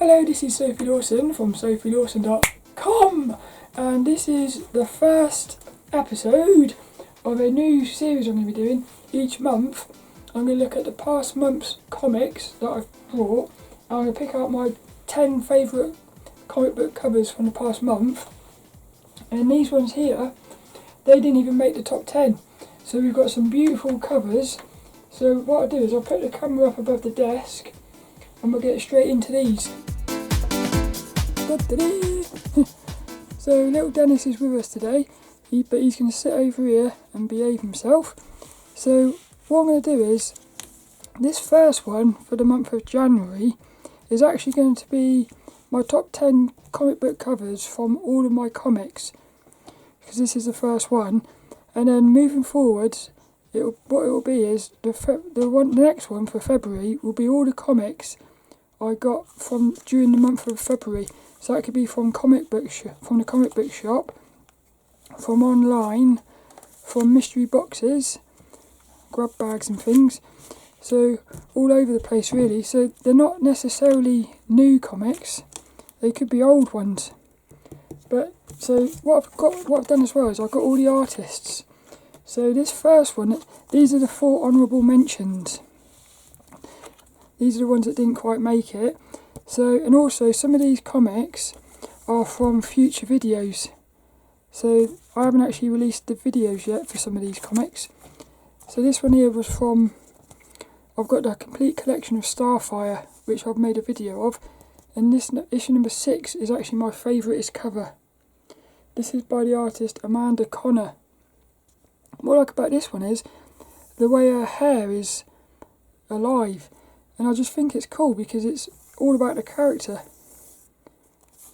Hello, this is Sophie Lawson from sophielawson.com, and this is the first episode of a new series I'm going to be doing. Each month I'm going to look at the past month's comics that I've brought, and I'm going to pick out my 10 favourite comic book covers from the past month. And these ones here, they didn't even make the top 10, so we've got some beautiful covers. So what I'll do is I'll put the camera up above the desk and we'll get straight into these. So lilDENNiS is with us today, but he's going to sit over here and behave himself. So what I'm going to do is, this first one for the month of January is actually going to be my top 10 comic book covers from all of my comics, because this is the first one. And then moving forward, what it will be is the next one for February will be all the comics I got from during the month of February. So that could be from the comic book shop, from online, from mystery boxes, grab bags and things. So all over the place really. So they're not necessarily new comics; they could be old ones. But so what I've done as well is I've got all the artists. So this first one, these are the 4 honourable mentions. These are the ones that didn't quite make it. So, and also some of these comics are from future videos. So I haven't actually released the videos yet for some of these comics. So this one here was from, I've got the complete collection of Starfire, which I've made a video of. And this issue number 6 is actually my favourite cover. This is by the artist Amanda Connor. What I like about this one is the way her hair is alive, and I just think it's cool because it's all about the character.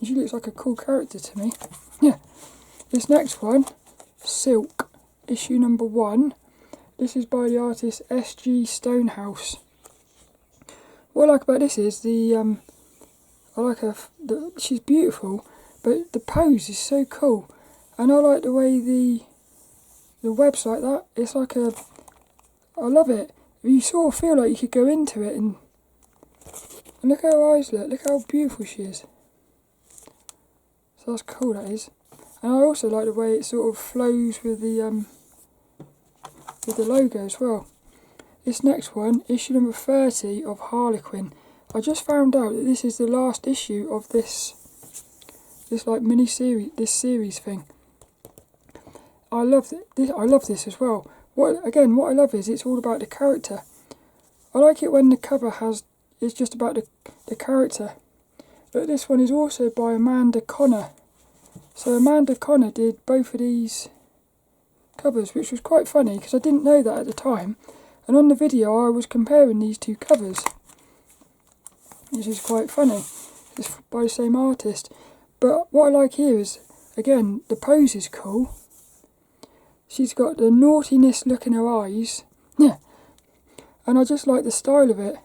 She looks like a cool character to me. Yeah. This next one, Silk, issue number 1. This is by the artist S.G. Stonehouse. What I like about this is I like her. She's beautiful, but the pose is so cool, and I like the way the web's like that. It's like I love it. You sort of feel like you could go into it and look how her eyes look how beautiful she is. So that's cool, that is. And I also like the way it sort of flows with the logo as well. This next one, issue number 30 of Harley Quinn. I just found out that this is the last issue of this like mini series, this series thing. I love this as well. What I love is it's all about the character. I like it when the cover is just about the character. But this one is also by Amanda Connor. So Amanda Connor did both of these covers, which was quite funny because I didn't know that at the time. And on the video I was comparing these two covers, which is quite funny. It's by the same artist. But what I like here is, again, the pose is cool. She's got the naughtiness look in her eyes. Yeah. And I just like the style of it.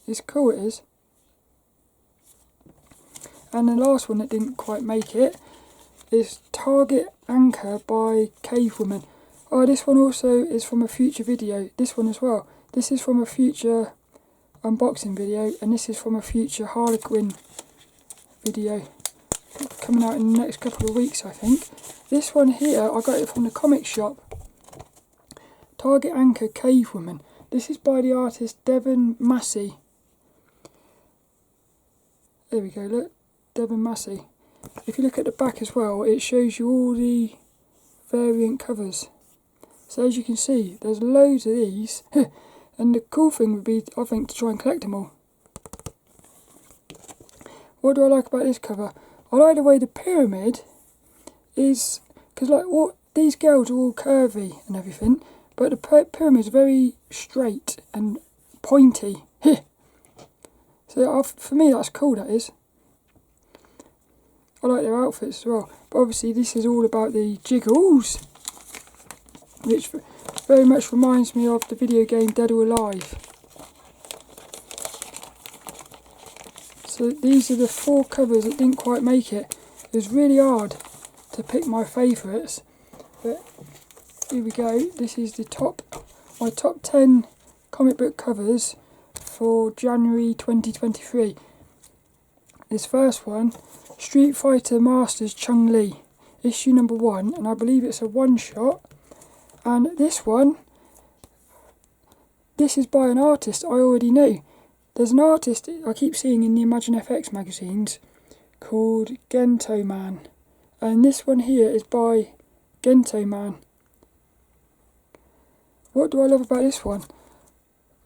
It's cool, it is. And the last one that didn't quite make it is Target Anchor by Cavewoman. Oh, this one also is from a future video. This one as well. This is from a future unboxing video, and this is from a future Harley Quinn video coming out in the next couple of weeks, I think. This one here, I got it from the comic shop. Target Anchor Cavewoman. This is by the artist Devon Massey. There we go, look. Devon Massey. If you look at the back as well, it shows you all the variant covers. So as you can see, there's loads of these. And the cool thing would be, I think, to try and collect them all. What do I like about this cover? I like the way the pyramid is, because like these girls are all curvy and everything, but the pyramid is very straight and pointy. So for me that's cool, that is. I like their outfits as well. But obviously this is all about the jiggles, which very much reminds me of the video game Dead or Alive. So these are the 4 covers that didn't quite make it. It was really hard to pick my favourites, but here we go. This is my top 10 comic book covers for January 2023. this first one, Street Fighter Masters Chun-Li, issue number 1, and I believe it's a one-shot. And this one, this is by an artist I already know. There's an artist I keep seeing in the Imagine FX magazines called Gento Man, and this one here is by Gento Man. What do I love about this one?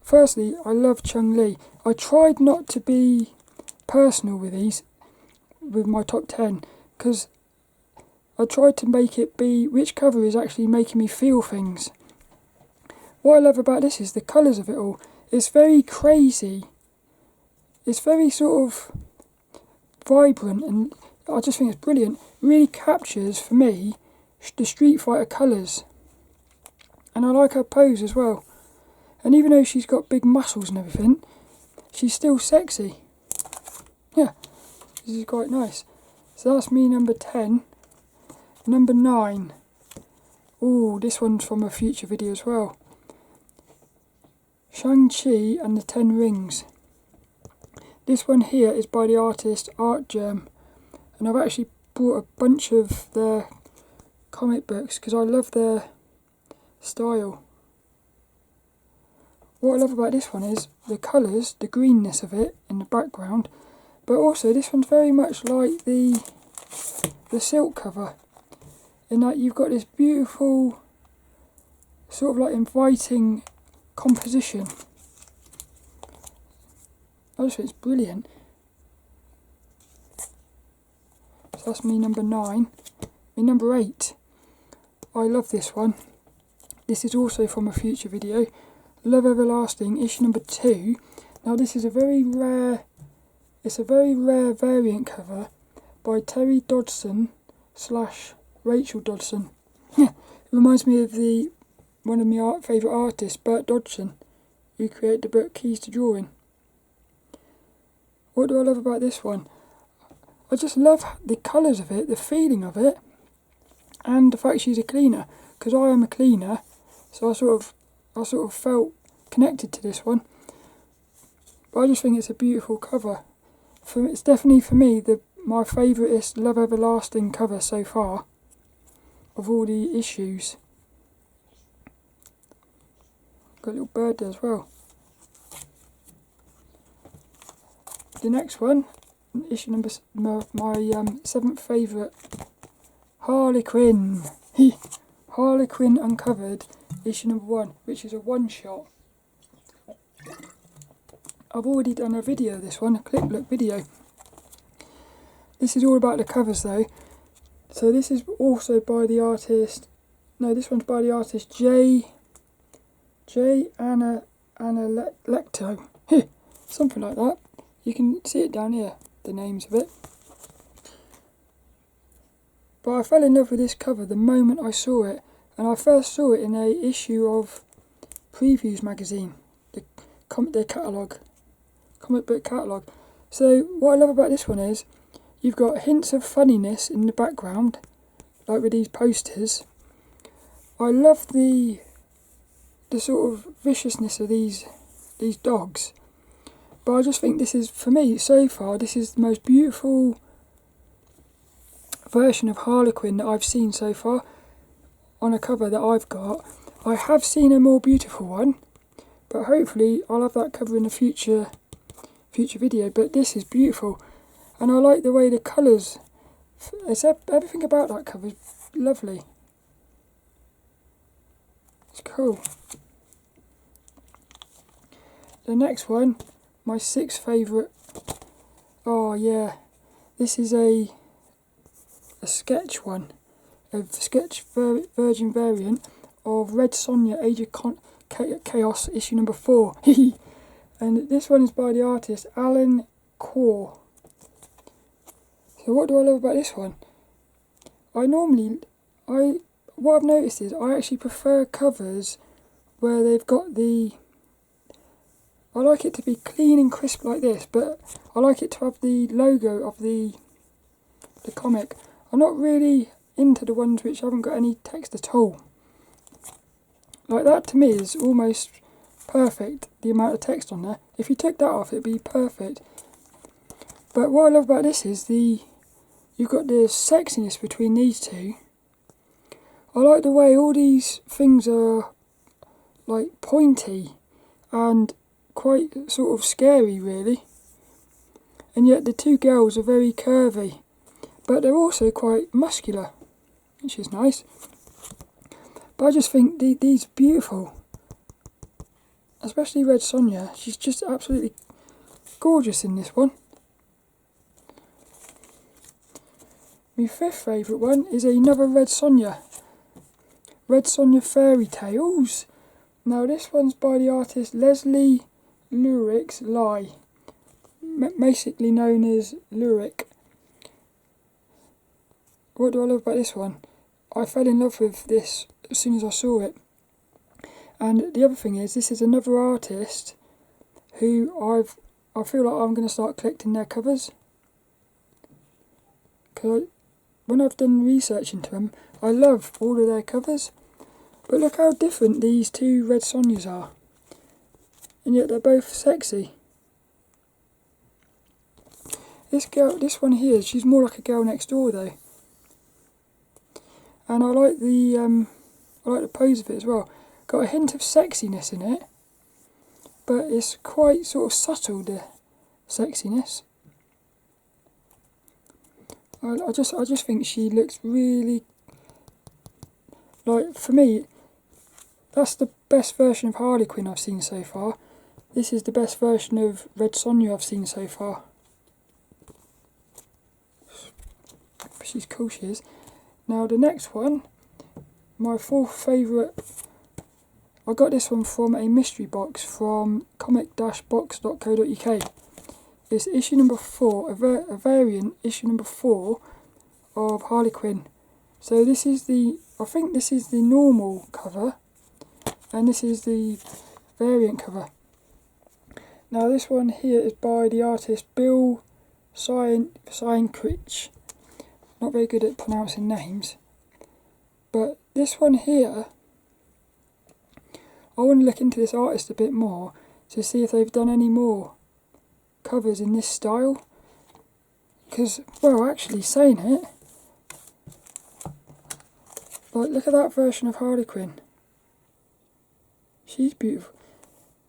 Firstly, I love Chun-Li. I tried not to be personal with these, with my top 10, because I tried to make it be which cover is actually making me feel things. What I love about this is the colours of it all. It's very crazy. It's very sort of vibrant, and I just think it's brilliant. It really captures, for me, the Street Fighter colours. And I like her pose as well. And even though she's got big muscles and everything, she's still sexy. Yeah, this is quite nice. So that's me number 10. Number 9. Ooh, this one's from a future video as well. Shang-Chi and the 10 Rings. This one here is by the artist Art Germ. And I've actually bought a bunch of their comic books because I love their style. What I love about this one is the colours, the greenness of it in the background, but also this one's very much like the silk cover, in that you've got this beautiful sort of like inviting composition. I just think it's brilliant. So that's me number 9. Me number 8. I love this one. This is also from a future video. Love Everlasting, issue number 2. Now this is a very rare variant cover by Terry Dodson / Rachel Dodson. It reminds me of one of my favourite artists, Bert Dodson, who created the book Keys to Drawing. What do I love about this one? I just love the colours of it, the feeling of it, and the fact she's a cleaner, because I am a cleaner, so I sort of felt connected to this one. But I just think it's a beautiful cover. It's definitely for me my favouriteest Love Everlasting cover so far of all the issues. Got a little bird there as well. The next one, issue number my 7th favourite, Harley Quinn. Harley Quinn Uncovered, issue number 1, which is a one-shot. I've already done a video of this one, a clip look video. This is all about the covers though. So this is also by the artist, no, this one's by the artist J. Anna Lecto. Something like that. You can see it down here, the names of it. But I fell in love with this cover the moment I saw it, and I first saw it in a issue of Previews magazine, their catalogue, comic book catalogue. So what I love about this one is you've got hints of funniness in the background, like with these posters. I love the sort of viciousness of these dogs, but I just think this is, for me so far, this is the most beautiful version of Harley Quinn that I've seen so far on a cover that I've got. I have seen a more beautiful one, but hopefully I'll have that cover in a future video. But this is beautiful, and I like the way the colours, everything about that cover is lovely. It's cool. The next one, my 6th favourite. Oh yeah, this is a sketch one, a sketch virgin variant of Red Sonja Age of Chaos, issue number 4. And this one is by the artist Alan Core. So what do I love about this one? What I've noticed is I actually prefer covers where they've got I like it to be clean and crisp like this, but I like it to have the logo of the comic. I'm not really into the ones which haven't got any text at all. Like that to me is almost perfect, the amount of text on there. If you took that off, it'd be perfect. But what I love about this is you've got the sexiness between these two. I like the way all these things are like pointy and quite sort of scary really. And yet the two girls are very curvy, but they're also quite muscular, which is nice. But I just think these are beautiful. Especially Red Sonja, she's just absolutely gorgeous in this one. My fifth favourite one is another Red Sonja. Red Sonja Fairy Tales. Now this one's by the artist Lesley Leirix, basically known as Leirix. What do I love about this one? I fell in love with this as soon as I saw it. And the other thing is, this is another artist who I feel like I'm going to start collecting their covers. Because when I've done research into them, I love all of their covers. But look how different these two Red Sonjas are. And yet they're both sexy. This one here, she's more like a girl next door though. And I like the pose of it as well. Got a hint of sexiness in it, but it's quite sort of subtle, the sexiness. I just think she looks really, like, for me, that's the best version of Harley Quinn I've seen so far. This is the best version of Red Sonja I've seen so far. She's cool, she is. Now the next one, my fourth favourite, I got this one from a mystery box from comic-box.co.uk. It's issue number 4, a variant issue number 4 of Harley Quinn. So this is I think this is the normal cover, and this is the variant cover. Now this one here is by the artist Bill Sienkiewicz. Not very good at pronouncing names. But this one here, I want to look into this artist a bit more to see if they've done any more covers in this style. Because, well, actually saying it, like, look at that version of Harley Quinn. She's beautiful.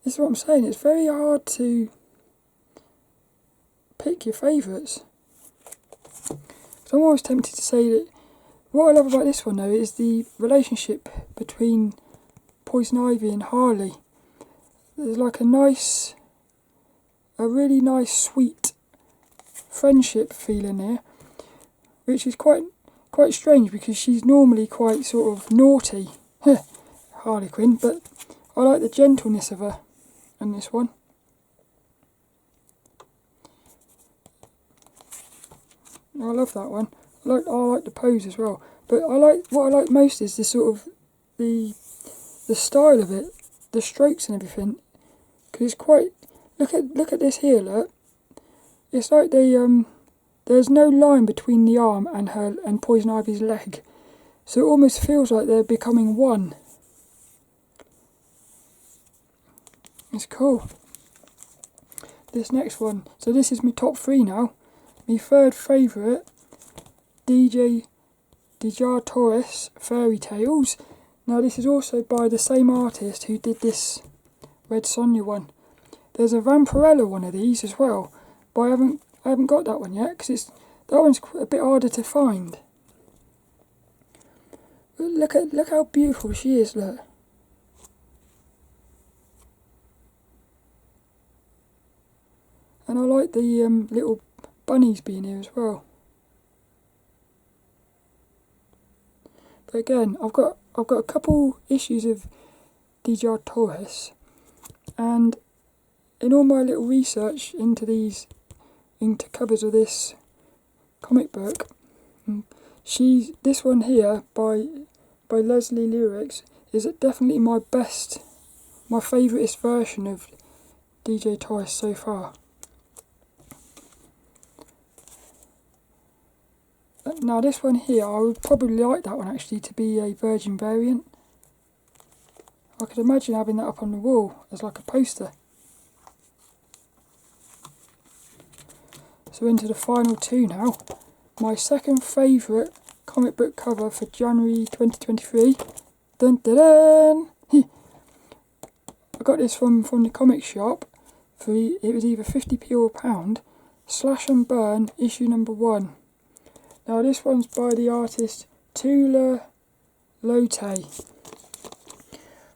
This is what I'm saying, it's very hard to pick your favourites. So I'm always tempted to say that what I love about this one though is the relationship between Poison Ivy and Harley. There's like a really nice sweet friendship feeling here, which is quite strange because she's normally quite sort of naughty, Harley Quinn, but I like the gentleness of her in this one. I love that one. I like the pose as well. But what I like most is the sort of the style of it, the strokes and everything. Because it's quite, look at this here, look. It's like there's no line between the arm and Poison Ivy's leg. So it almost feels like they're becoming one. It's cool. This next one, so this is my top 3 now. My third favourite, DJ Torres Fairy Tales. Now this is also by the same artist who did this Red Sonja one. There's a Vampirella one of these as well, but I haven't got that one yet because that one's a bit harder to find. But look how beautiful she is, look. And I like the little bunnies being here as well. But again, I've got a couple issues of DJ Torres, and in all my little research into covers of this comic book, this one here by Lesley Leirix is definitely my favouriteest version of DJ Torres so far. Now this one here, I would probably like that one actually to be a virgin variant. I could imagine having that up on the wall as like a poster. So So we're into the final two now. My second favourite comic book cover for January 2023. Dun dun dun! I got this from the comic shop. It was either 50p or £1. Slash and Burn, issue number 1. Now this one's by the artist Tula Lote.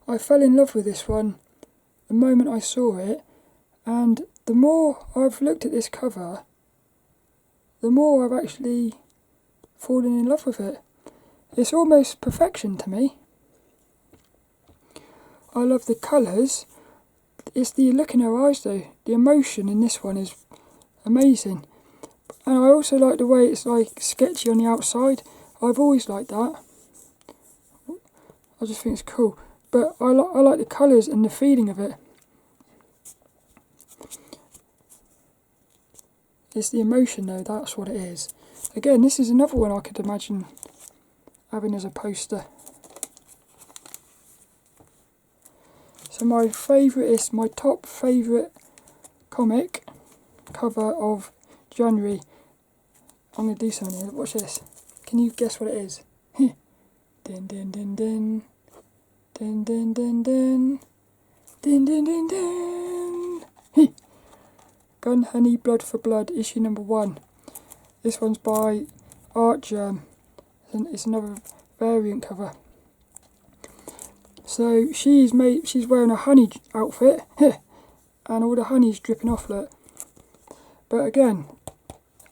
I fell in love with this one the moment I saw it, and the more I've looked at this cover, the more I've actually fallen in love with it. It's almost perfection to me. I love the colours. It's the look in her eyes though. The emotion in this one is amazing. And I also like the way it's like sketchy on the outside. I've always liked that. I just think it's cool. But I like the colours and the feeling of it. It's the emotion though, that's what it is. Again, this is another one I could imagine having as a poster. So my top favourite comic cover of January. I'm going to do something here. Watch this. Can you guess what it is? Din din din din. Din din din din. Din din din din. Gun, Honey, Blood for Blood, issue number 1. This one's by Art Germ. It's another variant cover. So she's wearing a honey outfit, and all the honey's dripping off, look. But again,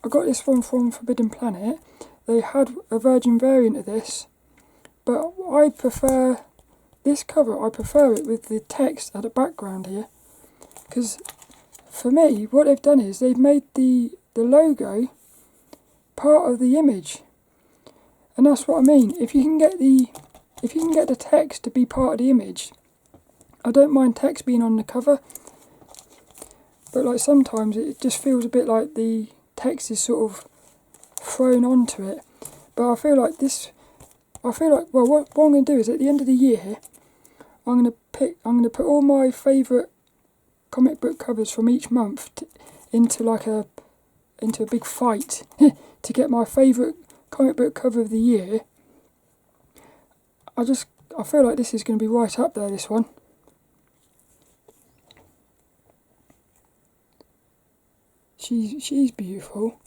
I got this one from Forbidden Planet. They had a virgin variant of this, but I prefer this cover. I prefer it with the text at the background here, because for me, what they've done is they've made the logo part of the image, and that's what I mean. If you can get the text to be part of the image, I don't mind text being on the cover, but like sometimes it just feels a bit like the text is sort of thrown onto it. But I feel like well, what I'm going to do is at the end of the year, I'm going to put all my favourite comic book covers from each month into a big fight to get my favourite comic book cover of the year. I feel like this is going to be right up there, this one. She's beautiful.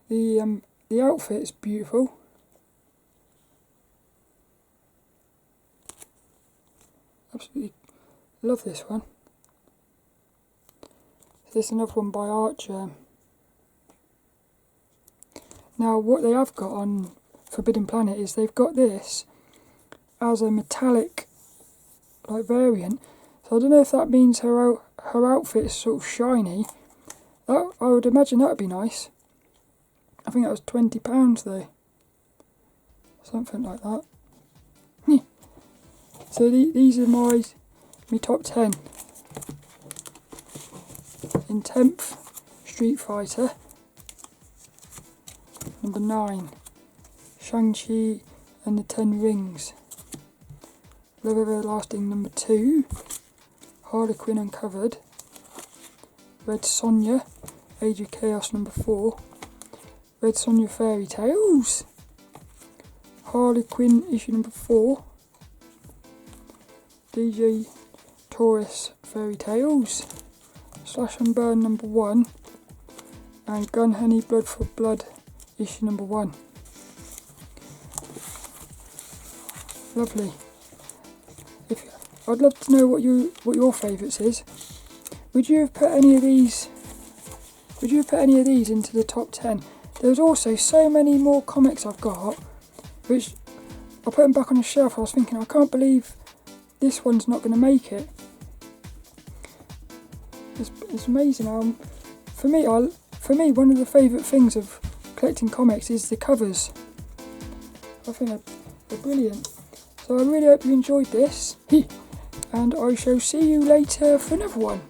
The outfit is beautiful. Absolutely love this one. There's another one by Art Germ. Now what they have got on Forbidden Planet is they've got this as a metallic like variant. So I don't know if that means her outfit is sort of shiny. I would imagine that would be nice. I think that was £20 though. Something like that. So these are my top 10. In 10th, Street Fighter. Number 9, Shang-Chi and the 10 Rings. Love Everlasting number 2, Harley Quinn Uncovered. Red Sonja, Age of Chaos number 4, Red Sonja Fairy Tales. Harley Quinn issue number 4, DJ Taurus Fairy Tales, Slash and Burn number 1, and Gun, Honey, Blood for Blood issue number 1. Lovely. I'd love to know what your favourites is. Would you have put any of these into the top 10? There's also so many more comics I've got, which I put them back on the shelf. I was thinking, I can't believe this one's not going to make it. It's amazing. For me, one of the favourite things of collecting comics is the covers. I think they're brilliant. So I really hope you enjoyed this, and I shall see you later for another one.